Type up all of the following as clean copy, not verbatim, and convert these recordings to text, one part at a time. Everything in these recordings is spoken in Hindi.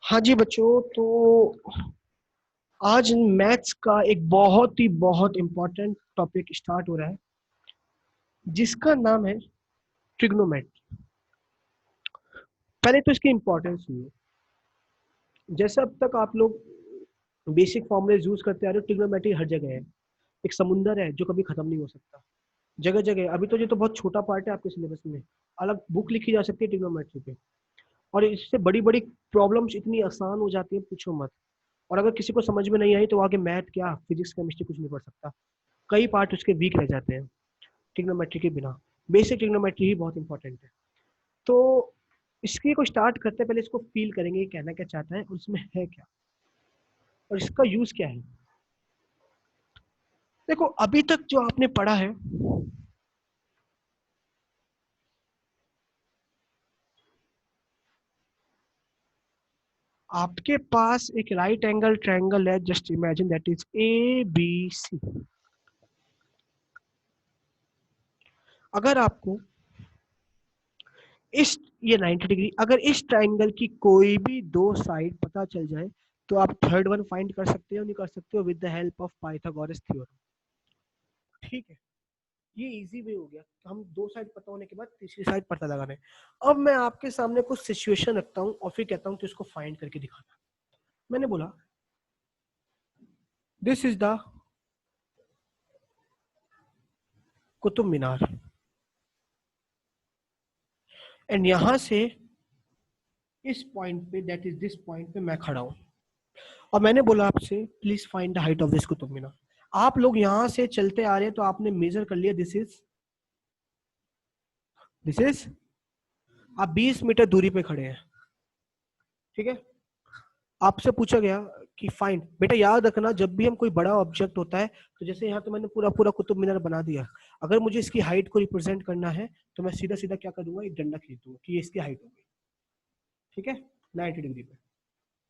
हाँ जी बच्चों, तो आज मैथ्स का एक बहुत इम्पोर्टेंट टॉपिक स्टार्ट हो रहा है जिसका नाम है ट्रिग्नोमेट्री। पहले तो इसकी इम्पोर्टेंस सुनिए। जैसे अब तक आप लोग बेसिक फॉर्मूले यूज करते आ रहे हो, ट्रिग्नोमेट्री हर जगह है। एक समुंदर है जो कभी खत्म नहीं हो सकता, जगह जगह। अभी तो ये तो बहुत छोटा पार्ट है आपके सिलेबस में, अलग बुक लिखी जा सकती है ट्रिग्नोमेट्री पे। और इससे बड़ी बड़ी प्रॉब्लम्स इतनी आसान हो जाती है, पूछो मत। और अगर किसी को समझ में नहीं आई तो आगे मैथ क्या, फिजिक्स केमिस्ट्री कुछ नहीं पढ़ सकता। कई पार्ट उसके वीक रह जाते हैं ट्रिग्नोमेट्री के बिना। बेसिक ट्रिग्नोमेट्री ही बहुत इंपॉर्टेंट है। तो इसकी को स्टार्ट करते हैं, पहले इसको फील करेंगे ये कहना क्या चाहता है और इसमें है क्या और इसका यूज क्या है। देखो, अभी तक जो आपने पढ़ा है, आपके पास एक राइट एंगल ट्रायंगल है। Just imagine that is A B C. अगर आपको इस ये 90 डिग्री, अगर इस ट्रायंगल की कोई भी दो साइड पता चल जाए तो आप थर्ड वन फाइंड कर सकते हो, नहीं कर सकते हो, with the help of Pythagoras theorem. ठीक है, ये इजी वे हो गया। तो हम दो साइड पता होने के बाद तीसरी साइड पता लगाना है। अब मैं आपके सामने कुछ सिचुएशन रखता हूँ और फिर कहता हूँ कि इसको फाइंड करके दिखाना। मैंने बोला this is the Qutub Minar, and यहां से इस पॉइंट पे, दैट इज दिस पॉइंट पे मैं खड़ा हूं। और मैंने बोला आपसे please find the height of this Qutub Minar. आप लोग यहां से चलते आ रहे हैं तो आपने मेजर कर लिया, दिस इज आप 20 मीटर दूरी पे खड़े हैं। ठीक है, आपसे पूछा गया कि फाइंड। बेटा याद रखना, जब भी हम कोई बड़ा ऑब्जेक्ट होता है, तो जैसे यहाँ तो मैंने पूरा पूरा कुतुब मीनार बना दिया, अगर मुझे इसकी हाइट को रिप्रेजेंट करना है तो मैं सीधा सीधा क्या करूंगा, एक डंडा खींच दूंगा कि ये इसकी हाइट होगी। ठीक है, 90 डिग्री पे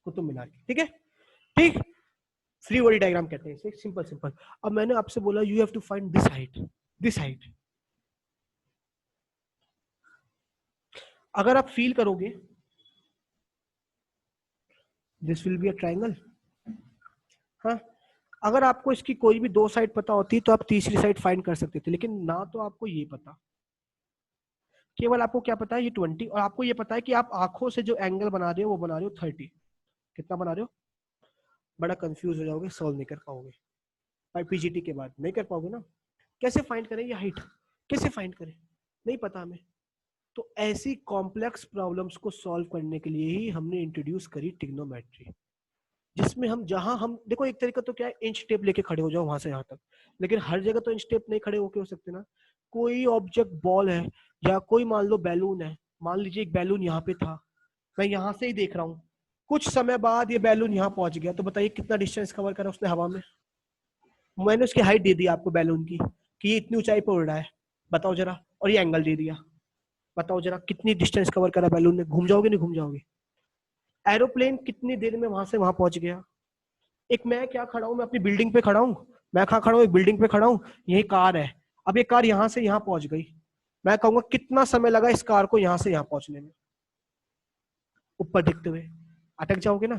कुतुब मीनार की। ठीक है, ठीक। फ्री बॉडी डायग्राम कहते हैं इसे, सिंपल सिंपल। अब मैंने आपसे बोला you have to find this height, this height. अगर आप फील करोगे, this will be a triangle. हाँ, अगर आपको इसकी कोई भी दो साइड पता होती तो आप तीसरी साइड फाइंड कर सकते थे, लेकिन ना तो आपको ये पता। केवल आपको क्या पता है, ये 20, और आपको ये पता है कि आप आंखों से जो एंगल बना रहे हो वो बना रहे हो 30। कितना बना रहे हो? बड़ा कंफ्यूज हो जाओगे, सॉल्व नहीं कर पाओगे। भाई पीजीटी के बाद नहीं कर पाओगे ना। कैसे फाइंड करें ये हाइट, कैसे फाइंड करें, नहीं पता हमें। तो ऐसी कॉम्प्लेक्स प्रॉब्लम्स को सॉल्व करने के लिए ही हमने इंट्रोड्यूस करी ट्रिग्नोमेट्री, जिसमें हम जहां हम देखो, एक तरीका तो क्या है, इंच टेप लेके खड़े हो जाओ वहां से यहाँ तक। लेकिन हर जगह तो इंच टेप नहीं खड़े होके हो सकते ना। कोई ऑब्जेक्ट बॉल है, या कोई मान लो बैलून है। मान लीजिए एक बैलून यहाँ पे था, मैं यहाँ से ही देख रहा हूँ, कुछ समय बाद ये बैलून यहाँ पहुंच गया, तो बताइए कितना डिस्टेंस कवर करा उसने हवा में। मैंने उसकी हाइट दे दी आपको बैलून की कि ये इतनी ऊंचाई पर उड़ रहा है, बताओ जरा। और ये एंगल दे दिया, बताओ जरा कितनी डिस्टेंस कवर करा बैलून ने। घूम जाओगे नहीं घूम जाओगे? एरोप्लेन कितनी देर में वहां से वहां पहुंच गया। एक मैं क्या खड़ा हूं, मैं अपनी बिल्डिंग पे खड़ा हूं, मैं कहाँ खड़ा हूँ, एक बिल्डिंग पे खड़ा हूँ, यही कार है। अब ये कार यहाँ से यहाँ पहुंच गई, मैं कहूंगा कितना समय लगा इस कार को यहाँ से यहाँ पहुंचने में, ऊपर दिखते हुए। अटक जाओगे ना।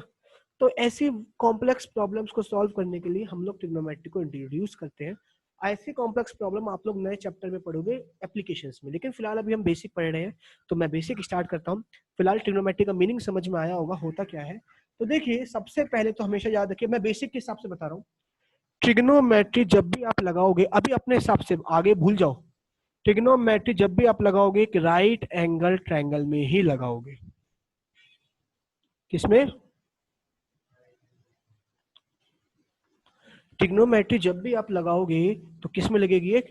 तो ऐसी कॉम्प्लेक्स प्रॉब्लम्स को सॉल्व करने के लिए हम लोग ट्रिग्नोमेट्री को इंट्रोड्यूस करते हैं। ऐसी कॉम्प्लेक्स प्रॉब्लम आप लोग नए चैप्टर में पढ़ोगे एप्लीकेशंस में, लेकिन फिलहाल अभी हम बेसिक पढ़ रहे हैं, तो मैं बेसिक स्टार्ट करता हूँ। फिलहाल ट्रिग्नोमेट्री का मीनिंग समझ में आया होगा, होता क्या है। तो देखिए, सबसे पहले तो हमेशा याद रखिए, मैं बेसिक के हिसाब से बता रहा हूँ। ट्रिग्नोमेट्री जब भी आप लगाओगे, अभी अपने हिसाब से आगे भूल जाओ, ट्रिग्नोमेट्री जब भी आप लगाओगे एक राइट एंगल ट्रायंगल में ही लगाओगे। किसमें? ट्रिग्नोमेट्री जब भी आप लगाओगे तो किस में लगेगी? एक,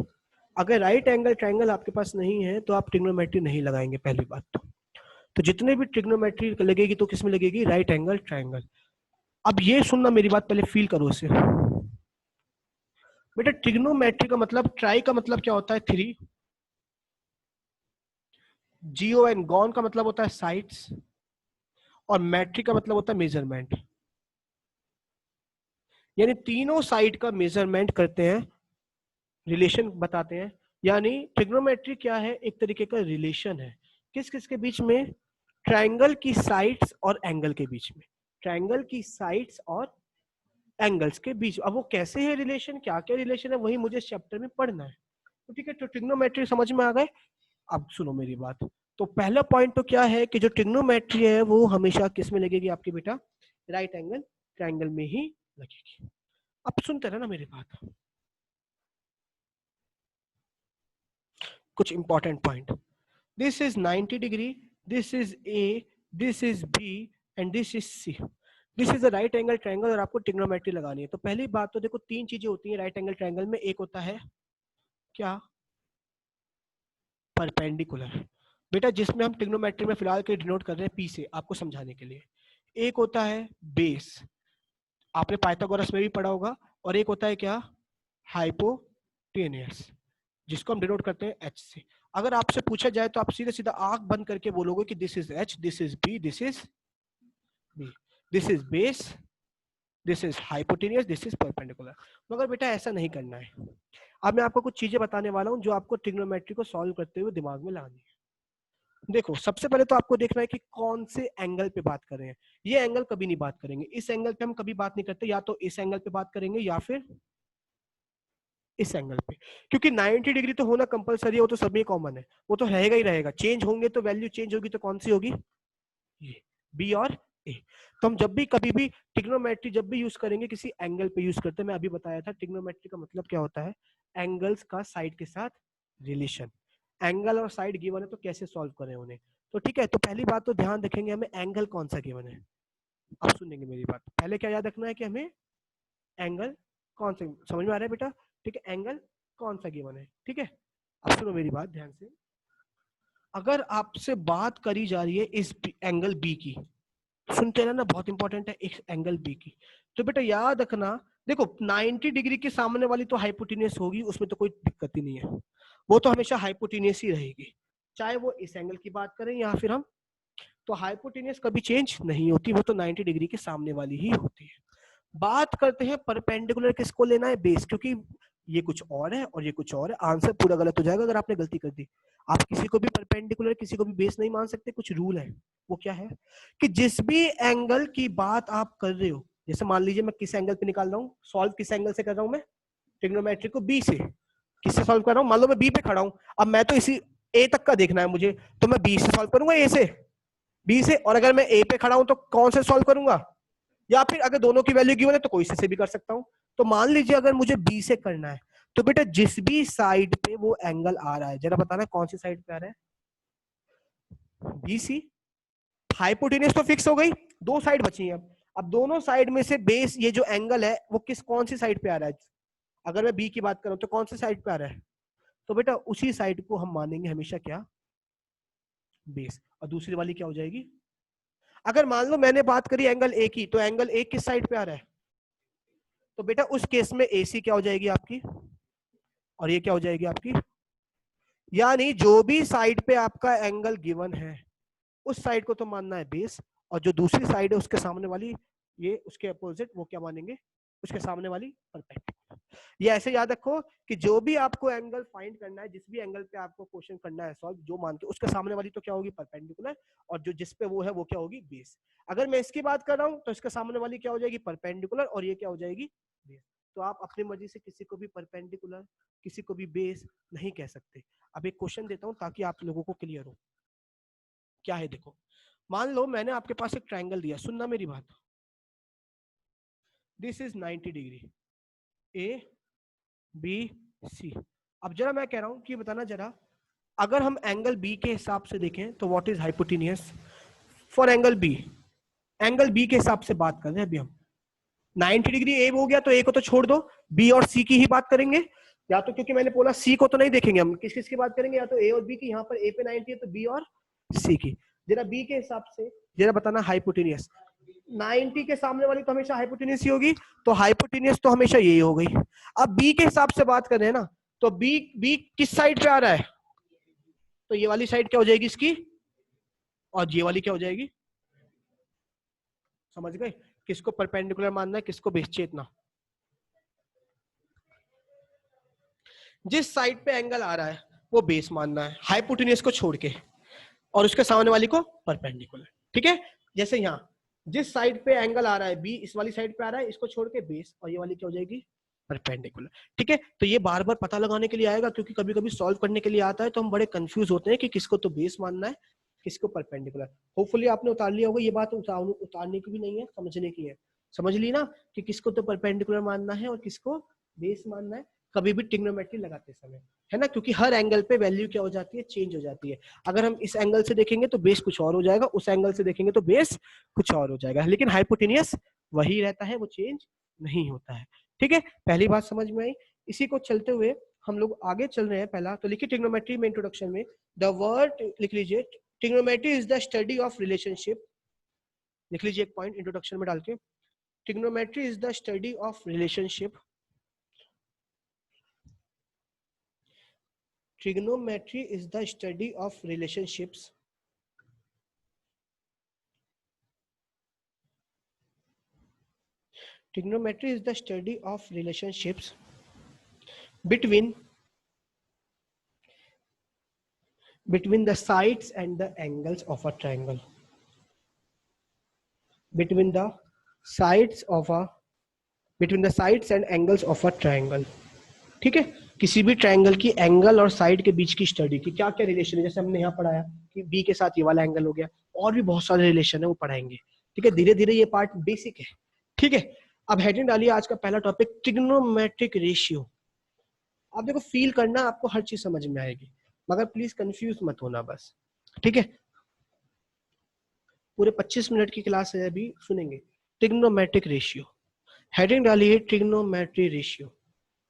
अगर राइट एंगल ट्रायंगल आपके पास नहीं है तो आप ट्रिग्नोमेट्री नहीं लगाएंगे, पहली बात तो जितने भी ट्रिग्नोमेट्री लगेगी तो किस में लगेगी? Right angle triangle. अब ये सुनना मेरी बात, पहले फील करो इसे। बेटा ट्रिग्नोमेट्री का मतलब, ट्राई का मतलब क्या होता है? थ्री। जीओ एंड गॉन का मतलब होता है साइड्स, और मैट्रिक का मतलब होता है मेजरमेंट। यानी तीनों साइड का मेजरमेंट करते हैं, रिलेशन बताते हैं। यानी ट्रिग्नोमेट्री क्या है? एक तरीके का रिलेशन है। किस किस के बीच में? ट्रायंगल की साइड्स और एंगल के बीच में। ट्रायंगल की साइड्स और एंगल्स के बीच। अब वो कैसे है रिलेशन, क्या क्या रिलेशन है, वही मुझे इस चैप्टर में पढ़ना है। तो ठीक है, तो ट्रिग्नोमेट्री समझ में आ गए। अब सुनो मेरी बात। तो पहला पॉइंट तो क्या है कि जो ट्रिग्नोमेट्री है वो हमेशा किस में लगेगी आपकी बेटा, राइट एंगल ट्रायंगल में ही लगेगी। अब सुनते रहना मेरी बात, कुछ important point. This is 90 degree, this is A, this is B and this is C. This is the right angle triangle और आपको ट्रिग्नोमेट्री लगानी है। तो पहली बात तो देखो, तीन चीजें होती हैं राइट एंगल ट्रायंगल में। एक होता है क्या, परपेंडिकुलर, बेटा जिसमें हम ट्रिग्नोमेट्री में फिलहाल के डिनोट कर रहे हैं पी से, आपको समझाने के लिए। एक होता है बेस, आपने पाइथागोरस में भी पढ़ा होगा। और एक होता है क्या, हाइपोटेनियस, जिसको हम डिनोट करते हैं एच से। अगर आपसे पूछा जाए तो आप सीधे सीधा आंख बंद करके बोलोगे कि this is H, this is B, this is B, this is base, this is hypotenuse, this is perpendicular. मगर बेटा ऐसा नहीं करना है। अब मैं आपको कुछ चीजें बताने वाला हूं जो आपको ट्रिग्नोमेट्री को सॉल्व करते हुए दिमाग में लानी है। देखो, सबसे पहले तो आपको देखना है कि कौन से एंगल पे बात कर रहे हैं। ये एंगल कभी नहीं बात करेंगे, इस एंगल पे हम कभी बात नहीं करते, या तो इस एंगल पे बात करेंगे या फिर इस एंगल पे। क्योंकि 90 डिग्री तो होना कंपलसरी है, वो तो सभी कॉमन है, वो तो रहेगा ही रहेगा। चेंज होंगे तो वैल्यू चेंज होगी, तो कौन सी होगी, ये बी और ए। तो हम जब भी कभी भी ट्रिग्नोमेट्री जब भी यूज करेंगे किसी एंगल पे यूज करते हैं। मैं अभी बताया था ट्रिग्नोमेट्री का मतलब क्या होता है, एंगल्स का साइड के साथ रिलेशन। एंगल और साइड गिवन है तो कैसे सॉल्व करें उन्हें। तो ठीक है, तो पहली बात तो ध्यान रखेंगे हमें एंगल कौन सा गिवन है। अब सुनेंगे मेरी बात, पहले क्या याद रखना है कि हमें एंगल कौन सा, समझ में आ रहा है बेटा, ठीक है, एंगल कौन सा गिवन है। ठीक है, अब सुनो मेरी बात ध्यान से। अगर आपसे बात करी जा रही है इस एंगल बी की, सुनते रहना, बहुत इंपॉर्टेंट है, इस एंगल बी की, तो बेटा याद रखना, देखो 90 डिग्री के सामने वाली तो हाइपोटेनियस होगी, उसमें तो कोई दिक्कत ही नहीं है, वो तो हमेशा हाइपोटेनियस ही रहेगी, चाहे वो इस एंगल की बात करें या फिर हम। तो हाइपोटेनियस कभी चेंज नहीं होती, वो तो 90 डिग्री के सामने वाली ही होती है। बात करते हैं परपेंडिकुलर किसको लेना है, बेस, क्योंकि ये कुछ और है और ये कुछ और है, आंसर पूरा गलत हो जाएगा अगर आपने गलती कर दी। आप किसी को भी परपेंडिकुलर किसी को भी बेस नहीं मान सकते, कुछ रूल है। वो क्या है कि जिस भी एंगल की बात आप कर रहे हो, जैसे मान लीजिए मैं किस एंगल पे निकाल रहा हूँ, सॉल्व किस एंगल से कर रहा हूँ मैं, ट्रिग्नोमेट्री को बी से, किससे सॉल्व कर रहा हूँ, मान लो मैं बी पे खड़ा हूँ, अब मैं तो इसी ए तक का देखना है मुझे, तो मैं बी से सॉल्व करूंगा, ए से, बी से। और अगर मैं ए पे खड़ा हूं तो कौन से सॉल्व करूंगा, या फिर अगर दोनों की वैल्यू गिवन है तो कोई से भी कर सकता हूं। तो मान लीजिए अगर मुझे बी से करना है, तो बेटा जिस भी साइड पे वो एंगल आ रहा है, जरा बताना कौन सी साइड पे आ रहा है, बी सी। हाइपोटेनियस तो फिक्स हो गई, दो साइड बची हैं। अब दोनों साइड में से बेस, ये जो एंगल है वो किस कौन सी साइड पे आ रहा है, अगर मैं बी की बात करूं तो कौन सी साइड पे आ रहा है, तो बेटा उसी साइड को हम मानेंगे हमेशा क्या, बेस। और दूसरी वाली क्या हो जाएगी, अगर मान लो मैंने बात करी एंगल ए की, तो एंगल ए किस साइड पे आ रहा है, तो बेटा उस केस में एसी क्या हो जाएगी आपकी, और ये क्या हो जाएगी आपकी, यानी जो भी साइड पे आपका एंगल गिवन है उस साइड को तो मानना है बेस, और जो दूसरी साइड है उसके सामने वाली, ये उसके अपोजिट, वो क्या मानेंगे, उसके सामने वाली परपेंडिकुलर। ये ऐसे याद रखो कि जो भी आपको एंगल फाइंड करना है, जिस भी एंगल पे आपको क्वेश्चन करना है सॉल्व, जो मान के उसके सामने वाली तो क्या होगी, परपेंडिकुलर, और जो जिस पे वो है वो क्या होगी, बेस। अगर मैं इसकी बात कर रहा हूं तो इसके सामने वाली क्या हो जाएगी, परपेंडिकुलर, और ये क्या हो जाएगी, बेस। तो आप अपनी मर्जी से किसी को भी परपेंडिकुलर किसी को भी बेस नहीं कह सकते। अब एक क्वेश्चन देता हूं ताकि आप लोगों को क्लियर हो, क्या है देखो, मान लो मैंने आपके पास एक ट्रायंगल दिया, सुनना मेरी बात, this is 90 degree, A B C. अब जरा मैं कह रहा हूं कि बताना जरा, अगर हम एंगल बी के हिसाब से देखें तो what is hypotenuse for angle B, angle B के हिसाब से बात कर रहे हैं अभी हम। 90 डिग्री ए हो गया तो ए को तो छोड़ दो, बी और सी की ही बात करेंगे, या तो क्योंकि मैंने बोला सी को तो नहीं देखेंगे हम, किस किस की बात करेंगे, या तो ए और बी की, यहाँ पर ए पे 90 है तो बी और सी की। जरा बी के हिसाब से जरा बताना हाइपोटेनियस, 90 के सामने वाली तो हमेशा हाइपोटेनियस ही होगी, तो हाइपोटेनियस तो हमेशा यही हो गई। अब बी के हिसाब से बात कर रहे हैं ना, तो बी बी किस साइड पे आ रहा है, तो ये वाली साइड क्या हो जाएगी इसकी, और ये वाली क्या हो जाएगी, समझ गए, किसको परपेंडिकुलर मानना है किसको बेस चेतना। जिस साइड पे एंगल आ रहा है वो बेस मानना है, हाइपोटेनियस को छोड़ के, और उसके सामने वाली को परपेंडिकुलर। ठीक है, जैसे यहाँ जिस साइड पे एंगल आ रहा है बी, इस वाली साइड पे आ रहा है, इसको छोड़ के बेस, और ये वाली क्या हो जाएगी, परपेंडिकुलर। ठीक है, तो ये बार बार पता लगाने के लिए आएगा, क्योंकि कभी कभी सॉल्व करने के लिए आता है तो हम बड़े कंफ्यूज होते हैं कि किसको तो बेस मानना है, किसको परपेंडिकुलर। होपफुली आपने उतार लिया होगा, ये बात उतारने की भी नहीं है, समझने की है। समझ ली ना कि किसको तो परपेंडिकुलर मानना है और किसको बेस मानना है, कभी भी ट्रिग्नोमेट्री लगाते समय, है ना, क्योंकि हर एंगल पे वैल्यू क्या हो जाती है, चेंज हो जाती है। अगर हम इस एंगल से देखेंगे तो बेस कुछ और हो जाएगा, उस एंगल से देखेंगे तो बेस कुछ और हो जाएगा, लेकिन हाइपोटेनियस वही रहता है, वो चेंज नहीं होता है। ठीक है, पहली बात समझ में आई। इसी को चलते हुए हम लोग आगे चल रहे हैं। पहला तो लिखिए ट्रिग्नोमेट्री में इंट्रोडक्शन में द वर्ड लिख लीजिए, trigonometry is the study of relationship. लिख लीजिए एक पॉइंट इंट्रोडक्शन में डाल के, trigonometry is the study of relationship. Trigonometry is the study of relationships Trigonometry is the study of relationships between the sides and the angles of a triangle. Between the sides and angles of a triangle. ठीक है, किसी भी ट्रायंगल की एंगल और साइड के बीच की स्टडी की क्या क्या रिलेशन है, जैसे हमने यहाँ पढ़ाया कि बी के साथ ये वाला एंगल हो गया, और भी बहुत सारे रिलेशन है वो पढ़ाएंगे। ठीक है, धीरे धीरे ये पार्ट बेसिक है। ठीक है, अब हेडिंग डालिए आज का पहला टॉपिक, ट्रिग्नोमेट्रिक रेशियो। आप देखो फील करना, आपको हर चीज समझ में आएगी, मगर प्लीज कंफ्यूज मत होना बस। ठीक है, पूरे 25 मिनट की क्लास है अभी, सुनेंगे। ट्रिग्नोमेट्रिक रेशियो, हेडिंग डालिए ट्रिग्नोमेट्रिक रेशियो।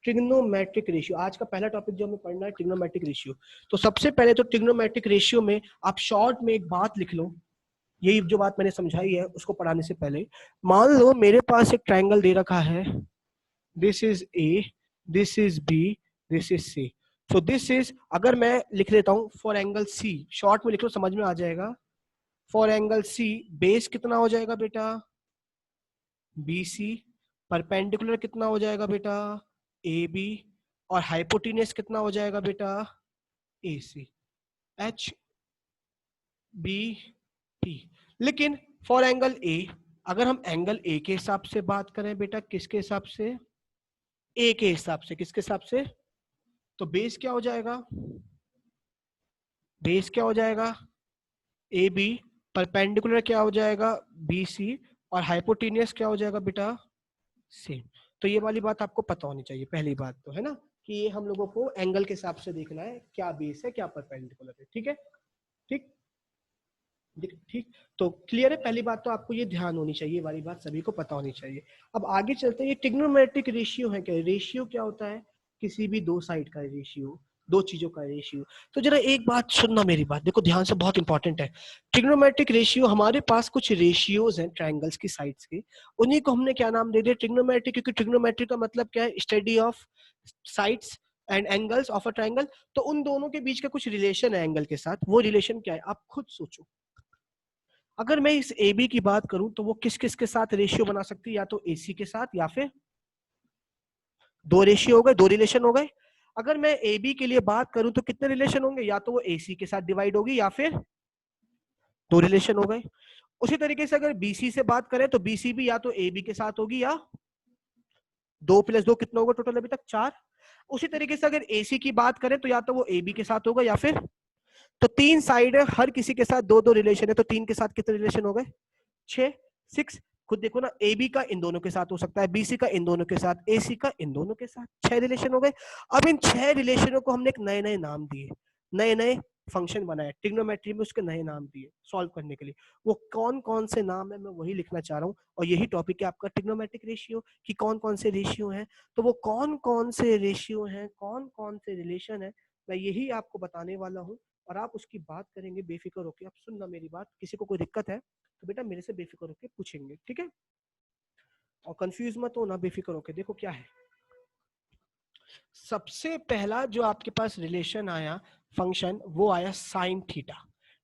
ट्रिग्नोमेट्रिक रेशियो आज का पहला टॉपिक जो हमें पढ़ना है, ट्रिग्नोमेट्रिक रेशियो। तो सबसे पहले तो ट्रिग्नोमेट्रिक रेशियो में आप शॉर्ट में एक बात लिख लो, यही जो बात मैंने समझाई है उसको पढ़ाने से पहले। मान लो मेरे पास एक ट्रायंगल दे रखा है, this is A, this is B, this is C. So this is, अगर मैं लिख लेता हूं फॉर एंगल सी, शॉर्ट में लिख लो समझ में आ जाएगा। फॉर एंगल सी बेस कितना हो जाएगा बेटा, बी सी। परपेंडिकुलर कितना हो जाएगा बेटा, ए बी। और हाइपोटेनियस कितना हो जाएगा बेटा, ए सी, एच बी पी। लेकिन फॉर एंगल ए, अगर हम एंगल ए के हिसाब से बात करें बेटा, किसके हिसाब से, ए के हिसाब से, किसके हिसाब से, तो बेस क्या हो जाएगा, बेस क्या हो जाएगा, ए बी। परपेंडिकुलर क्या हो जाएगा, बी सी। और हाइपोटेनियस क्या हो जाएगा बेटा, सेम। तो ये वाली बात आपको पता होनी चाहिए, पहली बात तो है ना, कि ये हम लोगों को एंगल के हिसाब से देखना है, क्या बेस है क्या परपेंडिकुलर है। ठीक है, ठीक ठीक, तो क्लियर है। पहली बात तो आपको ये ध्यान होनी चाहिए, वाली बात सभी को पता होनी चाहिए। अब आगे चलते हैं, ये ट्रिग्नोमेट्रिक रेशियो है क्या, रेशियो क्या होता है, किसी भी दो साइड का रेशियो, दो चीजों का रेशियो। तो जरा एक बात सुनना, मेरी बात देखो ध्यान से, बहुत इंपॉर्टेंट है। ट्रिग्नोमेट्रिक रेशियो, हमारे पास कुछ रेशियोज हैं ट्रायंगल्स की साइड्स के, उन्हीं को हमने क्या नाम दे दिया, ट्रिग्नोमेट्रिक, क्योंकि ट्रिग्नोमेट्रिक का मतलब क्या है, study of sides and angles of a triangle. तो उन दोनों के बीच का कुछ रिलेशन है एंगल के साथ, वो रिलेशन क्या है आप खुद सोचो। अगर मैं इस ए बी की बात करूं तो वो किस किस के साथ रेशियो बना सकती है, या तो ए सी के साथ, या फिर दो रेशियो हो गए, दो रिलेशन हो गए। अगर मैं ए बी के लिए बात करूं तो कितने रिलेशन होंगे, या तो वो ए सी के साथ डिवाइड होगी या फिर दो रिलेशन हो गए। उसी तरीके से अगर बीसी से बात करें तो बीसी भी या तो ए बी के साथ होगी, या दो प्लस दो कितना होगा टोटल अभी तक, चार। उसी तरीके से अगर एसी की बात करें तो या तो वो ए बी के साथ होगा या फिर, तो तीन साइड है, हर किसी के साथ दो दो रिलेशन है, तो तीन के साथ कितने रिलेशन हो गए, 6, 6। खुद देखो ना, ए बी का इन दोनों के साथ हो सकता है, बीसी का इन दोनों के साथ, एसी का इन दोनों के साथ, 6 रिलेशन हो गए। अब इन 6 रिलेशनों को हमने एक नए नए नाम दिए, नए नए फंक्शन बनाए ट्रिग्नोमेट्री में, उसके नए नाम दिए सॉल्व करने के लिए। वो कौन कौन से नाम है मैं वही लिखना चाह रहा हूँ, और यही टॉपिक है आपका ट्रिग्नोमेट्रिक रेशियो, कि कौन कौन से रेशियो हैं। तो वो कौन कौन से रेशियो हैं, कौन कौन से रिलेशन है, मैं यही आपको बताने वाला हूँ, और आप उसकी बात करेंगे बेफिक्र होकर। आप सुनना मेरी बात, किसी को कोई दिक्कत है तो बेटा मेरे से बेफिक्र होकर पूछेंगे, ठीक है, और कंफ्यूज मत होना, बेफिक्र होकर। देखो क्या है, सबसे पहला जो आपके पास रिलेशन आया, फंक्शन, वो आया साइन थीटा।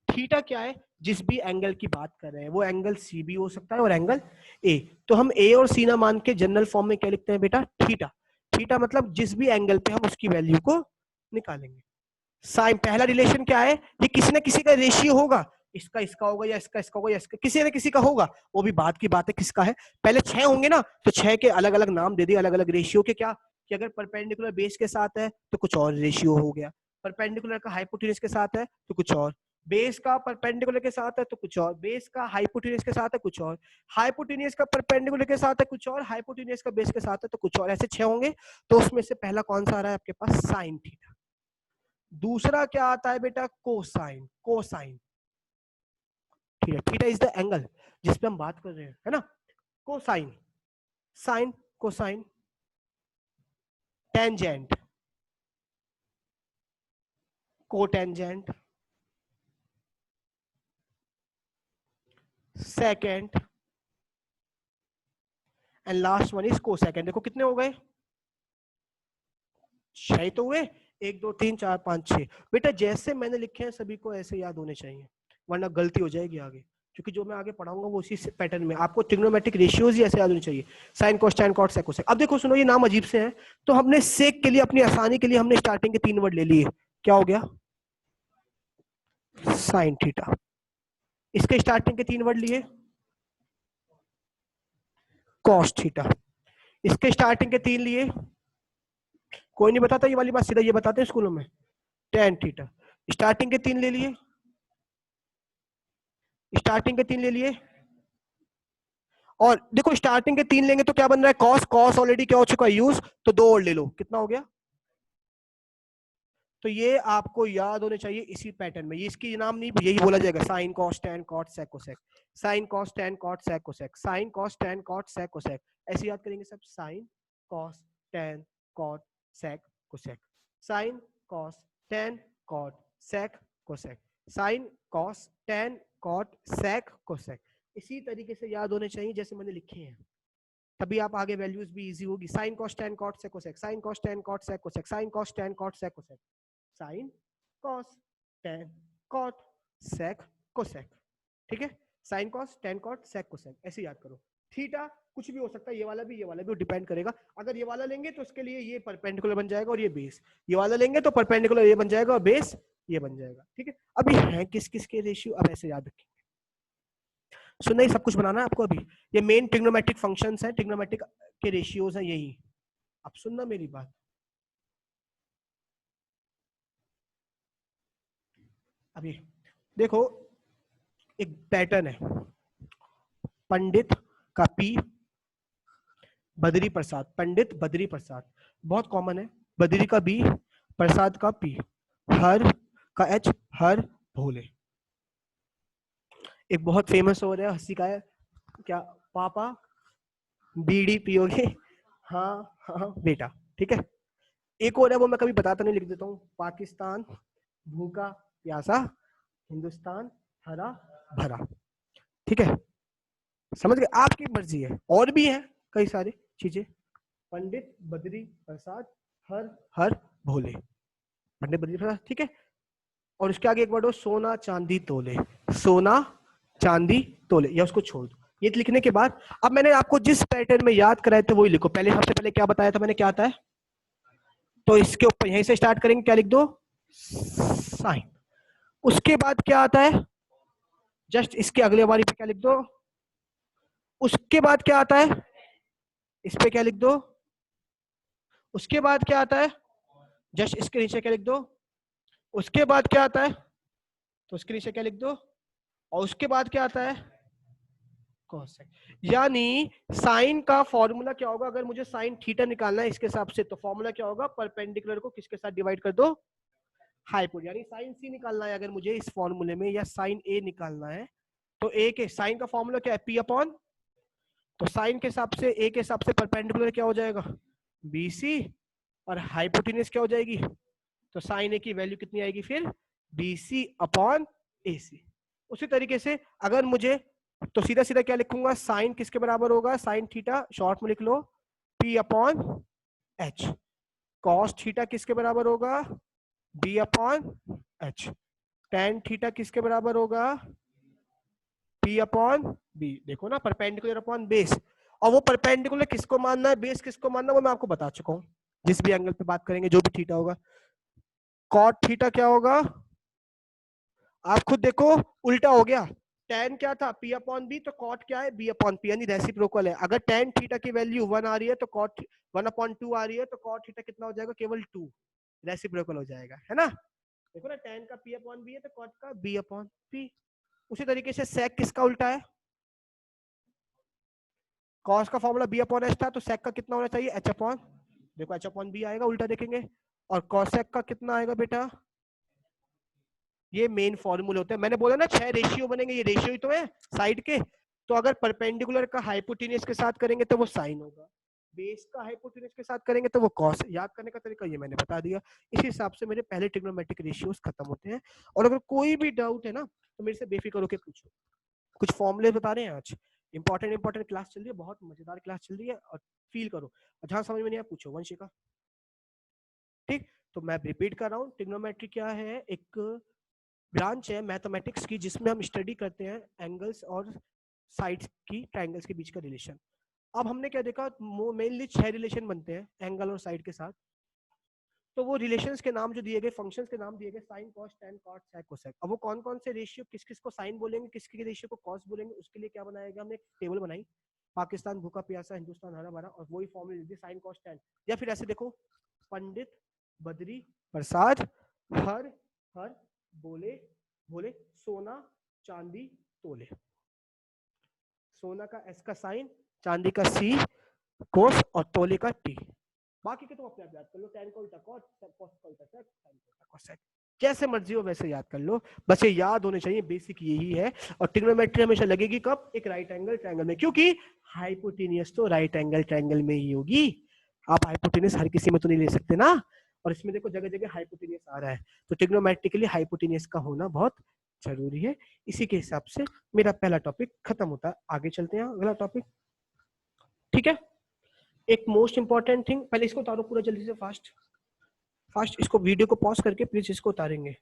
थीटा क्या है, जिस भी एंगल की बात कर रहे हैं, वो एंगल सी भी हो सकता है और एंगल ए। तो हम ए और सी ना मान के जनरल फॉर्म में क्या लिखते हैं बेटा, थीटा। थीटा मतलब जिस भी एंगल पे हम उसकी वैल्यू को निकालेंगे। साइन, पहला रिलेशन क्या है, ये किसी ना किसी का रेशियो होगा, इसका इसका होगा या इसका इसका होगा या इसका किसी न किसी का होगा, वो भी बात की बात है किसका है। पहले 6 होंगे ना, तो 6 के अलग अलग नाम दे दिए, अलग अलग रेशियो के। क्या कि अगर परपेंडिकुलर बेस के साथ है तो कुछ और रेशियो हो गया, परपेंडिकुलर का हाइपोटेन्यूज के साथ है तो कुछ और, बेस का परपेंडिकुलर के साथ है तो कुछ और, बेस का हाइपोटेन्यूज के साथ है कुछ और, हाइपोटेन्यूज का परपेंडिकुलर के साथ है कुछ और, हाइपोटेन्यूज का बेस के साथ है तो कुछ और। ऐसे 6 होंगे। तो उसमें से पहला कौन सा आ रहा है आपके पास? Sine theta. दूसरा क्या आता है बेटा? कोसाइन। कोसाइन ठीक है, थीटा इज द एंगल जिस पे हम बात कर रहे हैं, है ना। Cosine, sine, cosine, tangent, cotangent, second and last one is cosecant. देखो कितने हो गए? 6 तो हुए। 1 2 3 4 5 6। बेटा जैसे मैंने लिखे हैं सभी को ऐसे याद होने चाहिए, वरना गलती हो जाएगी आगे, क्योंकि जो मैं आगे पढ़ाऊंगा वो उसी पैटर्न में। आपको ट्रिग्नोमेट्रिक रेशियोज ही ऐसे याद होने चाहिए, sine cos tan cot sec cosec. अब देखो सुनो, ये नाम अजीब से हैं, तो हमने सेक के लिए अपनी आसानी के लिए हमने स्टार्टिंग के 3 वर्ड ले लिए। क्या हो गया? Sine theta. इसके स्टार्टिंग के 3 वर्ड लिए, कॉस थीटा। इसके स्टार्टिंग के 3 लिए, कोई नहीं बताता ये वाली बात, सीधा ये बताते हैं स्कूलों में, टेन थीटा। स्टार्टिंग के 3 ले लिए, स्टार्टिंग के 3 ले लिए। और देखो स्टार्टिंग के 3 लेंगे तो क्या बन रहा है? कॉस। कॉस ऑलरेडी क्या हो चुका है? यूज। तो 2 और ले लो, कितना हो गया? तो ये आपको याद होने चाहिए इसी पैटर्न में। ये इसकी नाम नहीं, यही बोला जाएगा, sine cos tan cot sec cosec, sine cos tan cot sec cosec, sine cos tan cot sec cosec. ऐसे याद करेंगे सब, sine cos tan cot sec cosec, sine cos tan cot sec cosec, sine cos tan cot sec cosec. इसी तरीके से याद होने चाहिए जैसे मैंने लिखे हैं, तभी आप आगे वैल्यूज भी इजी होगी। Sine cos tan cot sec cosec, sine cos tan cot sec cosec, sine cos tan cot sec cosec, sine cos tan cot sec cosec. ठीक है, sine cos tan cot sec cosec, ऐसे याद करो। थीटा कुछ भी हो सकता है, ये वाला भी, ये वाला भी, डिपेंड करेगा। अगर ये वाला लेंगे तो उसके लिए ये परपेंडिकुलर बन जाएगा और ये बेस, ये वाला लेंगे तो परपेंडिकुलर ये बन जाएगा और बेस ये बन जाएगा। ठीक है, अभी है किस किस के रेशियो, अब ऐसे याद रखेंगे। सुनना, ही सब कुछ बनाना है आपको। अभी ये मेन ट्रिग्नोमेट्रिक फंक्शंस हैं, ट्रिग्नोमेट्रिक के रेशियोज हैं यही। अब सुनना मेरी बात, अभी देखो एक पैटर्न है, पंडित का पी, बद्री प्रसाद, पंडित बद्री प्रसाद, बहुत कॉमन है। बद्री का बी, प्रसाद का पी, हर का एच, हर भोले। एक बहुत फेमस हो रहा है, हंसी का है, क्या? पापा बीड़ी पियोगे? हाँ हाँ बेटा। ठीक है, एक और है वो मैं कभी बताता नहीं, लिख देता हूँ। पाकिस्तान भूखा प्यासा, हिंदुस्तान हरा भरा। ठीक है, समझ गए? आपकी मर्जी है, और भी है कई सारी चीजें। पंडित बद्री प्रसाद, हर हर भोले, पंडित बद्री प्रसाद। ठीक है, और उसके आगे एक वर्ड हो, सोना चांदी तोले, सोना चांदी तोले, या उसको छोड़ दो। ये लिखने के बाद अब मैंने आपको जिस पैटर्न में याद कराए थे वही लिखो। पहले सबसे पहले क्या बताया था मैंने, क्या आता है? तो इसके ऊपर यहीं से स्टार्ट करेंगे, क्या लिख दो? साइन। उसके बाद क्या आता है? जस्ट इसके अगले बारी पे क्या लिख दो? उसके बाद क्या आता है? इस पे क्या लिख दो? उसके बाद क्या आता है? जस्ट इसके नीचे क्या लिख दो? उसके बाद क्या आता है? तो उसके नीचे क्या लिख दो? और उसके बाद क्या आता है? कोसेक। यानी साइन का फॉर्मूला क्या होगा? अगर मुझे साइन थीटा निकालना है इसके हिसाब से, तो फॉर्मूला क्या होगा? परपेंडिकुलर को किसके साथ डिवाइड कर दो? हाइपोटेन्यूज। यानी साइन सी निकालना है अगर मुझे इस फॉर्मूले में, या साइन ए निकालना है, तो ए के साइन का फॉर्मूला क्या है? पी अपॉन, तो साइन के हिसाब से ए के हिसाब से परपेंडिकुलर क्या हो जाएगा? बीसी, और हाइपोटेन्यूज क्या हो जाएगी? तो साइन ए की वैल्यू कितनी आएगी फिर? BC upon AC. उसी तरीके से अगर मुझे, तो सीधा सीधा क्या लिखूंगा? साइन किसके बराबर होगा? साइन थीटा शॉर्ट में लिख लो, P upon H. Cos theta किसके बराबर होगा? B upon H. Tan theta किसके बराबर होगा? P upon B. देखो ना, परपेंडिकुलर अपॉन बेस। और वो परपेंडिकुलर किसको मानना है, बेस किसको मानना है, वो मैं आपको बता चुका हूं। जिस भी एंगल पे बात करेंगे, जो भी थीटा होगा, कॉट थीटा क्या होगा? आप खुद देखो उल्टा हो गया, tan क्या था p अपॉन बी, तो cot क्या है b अपॉन p, यानी रेसिप्रोकल है। अगर tan थीटा की वैल्यू 1 आ रही है तो cot 1 अपॉन 2 आ रही है, तो cot थीटा कितना हो जाएगा, केवल 2, रेसिप्रोकल हो जाएगा, है ना। देखो ना, tan का p अपॉन b है तो cot का b अपॉन p। उसी तरीके से sec किसका उल्टा है, cos का फॉर्मूला b अपॉन h था, तो sec का कितना होना चाहिए, h अपॉन, देखो h अपॉन b आएगा, उल्टा देखेंगे। और cosec का कितना आएगा बेटा, ये मेन फॉर्मूले होते हैं। मैंने बोला ना 6 रेशियो बनेंगे, ये रेशियो ही तो है साइड के। तो अगर परपेंडिकुलर का हाइपोटेन्यूज के साथ करेंगे तो वो साइन होगा, बेस का हाइपोटेन्यूज के साथ करेंगे तो वो कॉस। याद करने का तरीका ये मैंने बता दिया। इस हिसाब से मेरे पहले ट्रिग्नोमेट्रिक रेशियोज खत्म होते हैं। और अगर कोई भी डाउट है ना तो मेरे से बेफिक्र होकर पूछो। कुछ फॉर्मूले बता रहे हैं आज, इंपॉर्टेंट क्लास चल रही है, बहुत मजेदार क्लास चल रही है, और फील करो, जहां समझ में नहीं आया पूछो वंशिका। ठीक, तो मैं रिपीट कर रहा हूँ, ट्रिग्नोमेट्री क्या है, एक ब्रांच है मैथमेटिक्स की जिसमें हम स्टडी करते हैं एंगल्स और साइड्स की, ट्रायंगल्स के बीच का रिलेशन। अब हमने क्या देखा, मेनली 6 रिलेशन बनते हैं एंगल और साइड के साथ। तो वो रिलेशंस के नाम जो दिए गए, फंक्शंस के नाम दिए गए, sine cos tan cot sec cosec. अब वो कौन कौन से रेशियो, किस किस को साइन बोलेंगे, किस किस रेशियो को कॉस बोलेंगे, उसके लिए क्या बनाया गया, हमने एक टेबल बनाई, पाकिस्तान भूखा प्यासा, हिंदुस्तान हरा भरा, और वही formula the sign cos tan. या फिर ऐसे देखो, पंडित बद्री प्रसाद हर हर बोले बोले सोना चांदी तोले। सोना का एस का साइन, चांदी का सी कोस, और तोले का टी। बाकी के तो अपने आप याद कर लो, tan का उल्टा cos, cos का उल्टा sec, sin का उल्टा cosec, जैसे मर्जी हो वैसे याद कर लो, बस ये याद होने चाहिए, बेसिक यही है। और ट्रिग्नोमेट्री हमेशा लगेगी कब, एक राइट एंगल ट्रायंगल में, क्योंकि हाइपोटेनियस तो राइट एंगल ट्रायंगल में ही होगी। आप हाइपोटेनियस हर किसी में तो नहीं ले सकते ना, और इसमें देखो जगह जगह हाइपोटेनियस आ रहा है, तो ट्रिग्नोमेट्रिकली हाइपोटेनियस का होना बहुत जरूरी है। इसी के हिसाब से मेरा पहला टॉपिक खत्म होता है, आगे चलते हैं अगला टॉपिक। ठीक है, एक मोस्ट इंपॉर्टेंट थिंग, पहले इसको उतारो पूरा जल्दी से, फास्ट फास्ट, इसको वीडियो को पॉज करके प्लीज इसको उतारेंगे।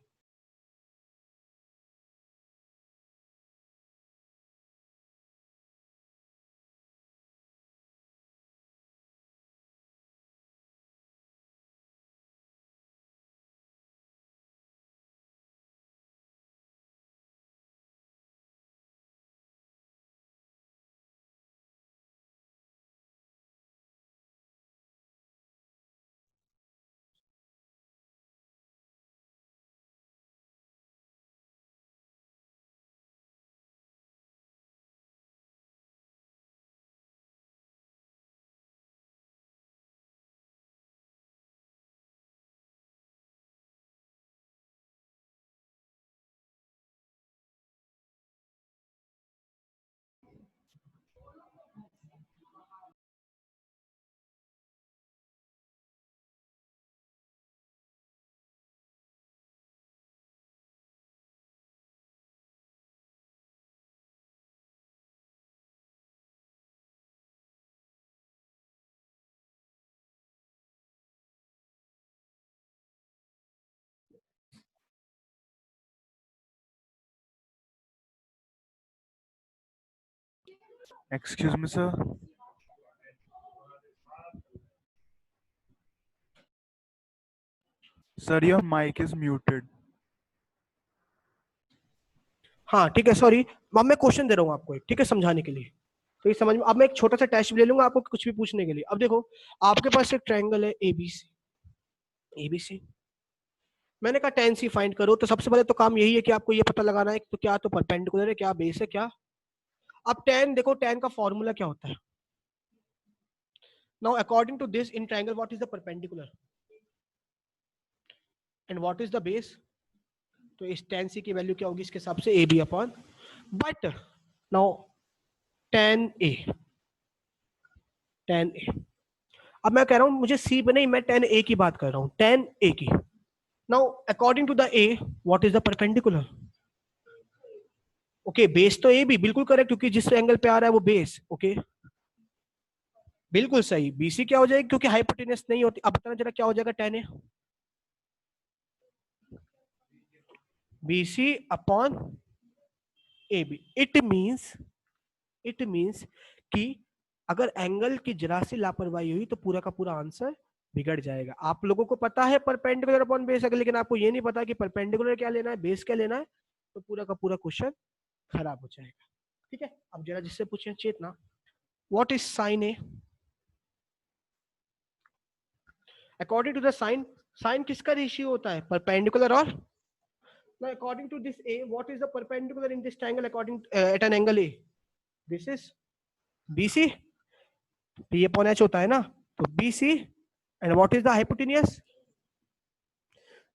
Excuse me, sir. Sir, your mic is muted. हाँ ठीक है, सॉरी। अब मैं क्वेश्चन दे रहा हूँ आपको एक, ठीक है, समझाने के लिए, तो ये समझ में। अब मैं एक छोटा सा टेस्ट भी ले लूंगा आपको कुछ भी पूछने के लिए। अब देखो, आपके पास एक ट्रायंगल है एबीसी, एबीसी, मैंने कहा tan सी फाइंड करो, तो सबसे पहले तो काम यही है कि आपको ये पता लगाना है तो क्या तो परपेंडिकुलर है, क्या बेस है, क्या। अब tan देखो, tan का फॉर्मूला क्या होता है, now according to this in triangle what is the perpendicular and what is the base. तो इस tan सी की वैल्यू क्या होगी इसके हिसाब से, A B upon, but now tan A, tan A. अब मैं कह रहा हूं मुझे सी पे नहीं, मैं tan ए की बात कर रहा हूं, tan ए की। Now according to the A what is the perpendicular. Okay, base तो ए भी बिल्कुल करेक्ट, क्योंकि जिस एंगल पे आ रहा है वो बेस। ओके, बिल्कुल सही। बीसी क्या हो जाएगी, क्योंकि हाइपोटेनस नहीं होती। अब बताना जरा क्या हो जाएगा tan A, BC upon A B. It means कि अगर एंगल की जरा सी लापरवाही हुई तो पूरा का पूरा आंसर बिगड़ जाएगा। आप लोगों को पता है परपेंडिकुलर अपॉन बेस, लेकिन आपको ये नहीं पता कि परपेंडिकुलर क्या लेना है, बेस क्या लेना है। तो पूरा का पूरा क्वेश्चन खराब हो जाएगा। ठीक है, अब जरा जिससे पूछे Chetna, what is sine A? According to the sine, sine किसका रेशियो होता है? परपेंडिकुलर और, now according to this a, what is the perpendicular in this triangle according at an angle a? This is bc, p upon h होता है ना, तो bc, and what is the hypotenuse?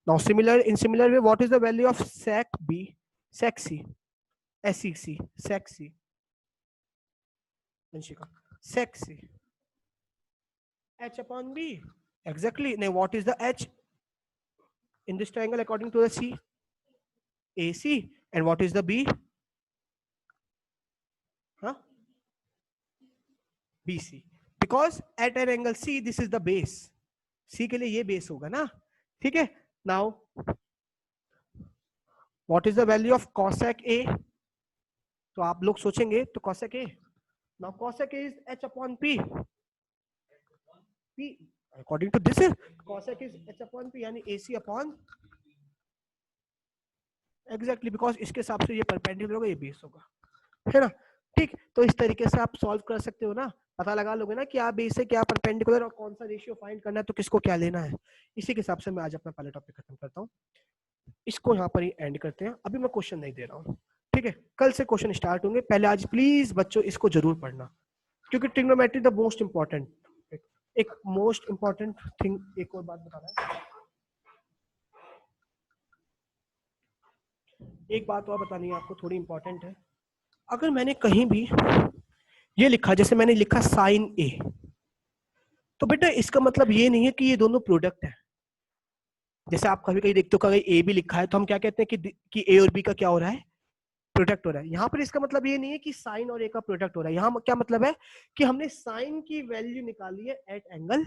Now similar, in similar way, what is the value of sec b, sec c, sec c, sec c, Vanshika, sec c, h upon b, exactly. Now what is the h in this triangle according to the c? AC. And what is the B? Huh? BC. Because at an angle C, this is the base. C के लिए ये base होगा ना, ठीक है? Now, what is the value of cosec A? तो आप लोग सोचेंगे तो cosec A. Now cosec A is h upon P. P. According to this, cosec is h upon P, यानी AC upon. Exactly, because इसके हिसाब से ये परपेंडिकुलर होगा, ये बेस होगा, है ना? ठीक, तो इस तरीके से आप सॉल्व कर सकते हो ना, पता लगा लोगे ना क्या बेस है, क्या परपेंडिकुलर, और कौन सा रेशियो फाइंड करना है, तो किसको क्या लेना है। इसी के हिसाब से मैं आज अपना पहला टॉपिक खत्म करता हूँ, इसको यहाँ पर ही एंड करते हैं। अभी मैं क्वेश्चन नहीं दे रहा हूँ, ठीक है? कल से क्वेश्चन स्टार्ट होंगे। पहले आज प्लीज बच्चों इसको जरूर पढ़ना, क्योंकि ट्रिग्नोमेट्री द मोस्ट इंपॉर्टेंट, एक मोस्ट इंपॉर्टेंट थिंग। एक और बात बताना है, एक बात और बतानी है आपको, थोड़ी इंपॉर्टेंट है। अगर मैंने कहीं भी ये लिखा, जैसे मैंने लिखा साइन ए, तो बेटा इसका मतलब ये नहीं है कि ये दोनों प्रोडक्ट है। जैसे आप कभी कहीं देखते हो कहीं ए भी लिखा है, तो हम क्या कहते हैं कि ए और बी का क्या हो रहा है? प्रोडक्ट हो रहा है। यहाँ पर इसका मतलब ये नहीं है कि साइन और ए का प्रोडक्ट हो रहा है। यहाँ क्या मतलब है कि हमने साइन की वैल्यू निकाली है एट एंगल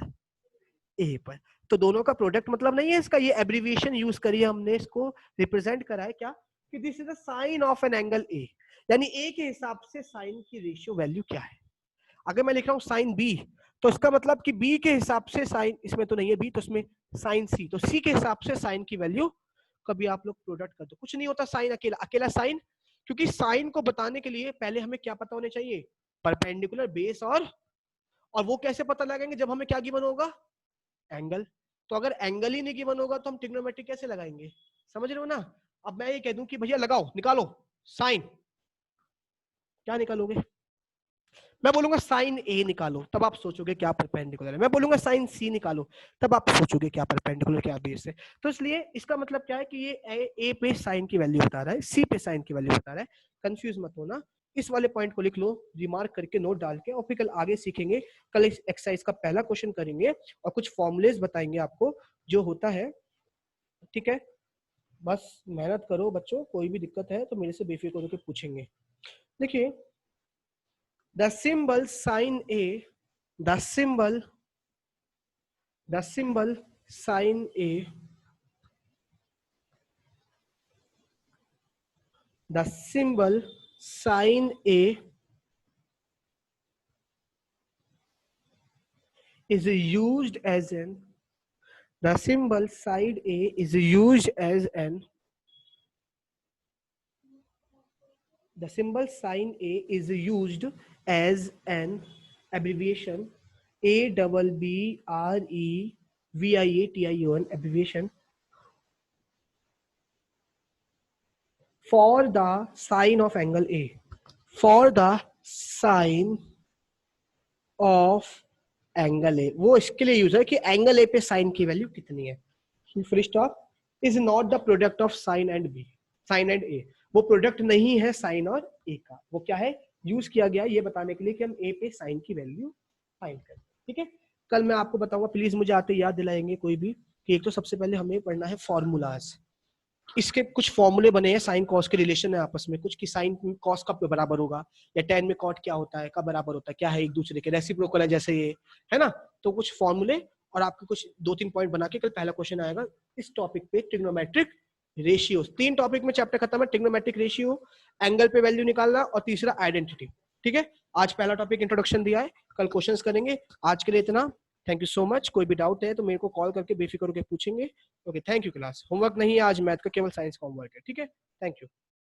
ए पर, तो दोनों का प्रोडक्ट मतलब नहीं है इसका। ये एब्रीविएशन यूज करी है हमने, इसको रिप्रेजेंट करा है क्या, कि this is the sine of an angle A, यानी ए के हिसाब से साइन की रेशियो वैल्यू क्या है। अगर मैं लिख रहा हूँ साइन बी, तो इसका मतलब कि बी के हिसाब से साइन, इसमें तो नहीं है बी, तो इसमें साइन सी, तो सी के हिसाब से साइन की वैल्यू। कभी आप लोग प्रोडक्ट कर दो, कुछ नहीं होता साइन अकेला अकेला साइन, क्योंकि साइन को बताने के लिए पहले हमें क्या पता होने चाहिए? परपेंडिकुलर, बेस, और वो कैसे पता लगाएंगे? जब हमें क्या गिवन होगा? एंगल। तो अगर एंगल ही नहीं गिवन होगा तो हम ट्रिग्नोमेट्री कैसे लगाएंगे? समझ रहे हो ना? अब मैं ये कह दूं कि भैया लगाओ, निकालो साइन, क्या निकालोगे? मैं बोलूंगा साइन ए निकालो, तब आप सोचोगे क्या परपेंडिकुलर है। मैं बोलूंगा साइन सी निकालो, तब आप सोचोगे क्या परपेंडिकुलर, क्या बेस है। तो इसलिए इसका मतलब क्या है कि ये ए पे साइन की वैल्यू बता रहा है, सी पे साइन की वैल्यू बता रहा है। कंफ्यूज मत होना, इस वाले पॉइंट को लिख लो, रिमार्क करके नोट डाल के, और फिर कल आगे सीखेंगे। कल इस एक्सरसाइज का पहला क्वेश्चन करेंगे और कुछ फॉर्मुलेज बताएंगे आपको जो होता है, ठीक है? बस मेहनत करो बच्चों, कोई भी दिक्कत है तो मेरे से बेफिक्र होकर पूछेंगे। देखिए, the symbol sin A, the symbol sin A, the symbol sin A is used as an, the symbol side A is used as an, the symbol sin A is used as an abbreviation, A double B R E V I A T I O N, abbreviation for the sine of angle A, for the sine of angle A. वो इसके लिए यूज है कि एंगल ए पे साइन की वैल्यू कितनी है। Full stop. Is not the product of sine and B, sine and A, वो प्रोडक्ट नहीं है साइन और ए का। वो क्या है? यूज किया गया ये बताने के लिए कि हम ए पे साइन की वैल्यू फाइंड करें, ठीक है? कल मैं आपको बताऊंगा, प्लीज मुझे आते याद दिलाएंगे कोई भी, कि एक तो सबसे पहले हमें पढ़ना है फॉर्मूलाज। इसके कुछ फॉर्मूले बने हैं, साइन कॉस के रिलेशन है आपस में कुछ, कि साइन कॉस कब बराबर होगा, या टेन में कॉट क्या होता है, कब बराबर होता है, क्या है एक दूसरे के, रेसिप्रोकल है जैसे ये, है ना? तो कुछ फॉर्मूले और आपके कुछ 2-3 पॉइंट बना के कल पहला क्वेश्चन आएगा इस टॉपिक पे, ट्रिग्नोमेट्रिक रेशियो। 3 टॉपिक में चैप्टर खत्म है, ट्रिग्नोमेट्रिक रेशियो, एंगल पे वैल्यू निकालना, और तीसरा आइडेंटिटी, ठीक है? आज पहला टॉपिक इंट्रोडक्शन दिया है, कल क्वेश्चंस करेंगे। आज के लिए इतना, थैंक यू सो मच। कोई भी डाउट है तो मेरे को कॉल करके बेफिक्र होकर पूछेंगे। Okay, thank you class. Homework नहीं है आज मैथ का, केवल साइंस का होमवर्क है, ठीक है? Thank you.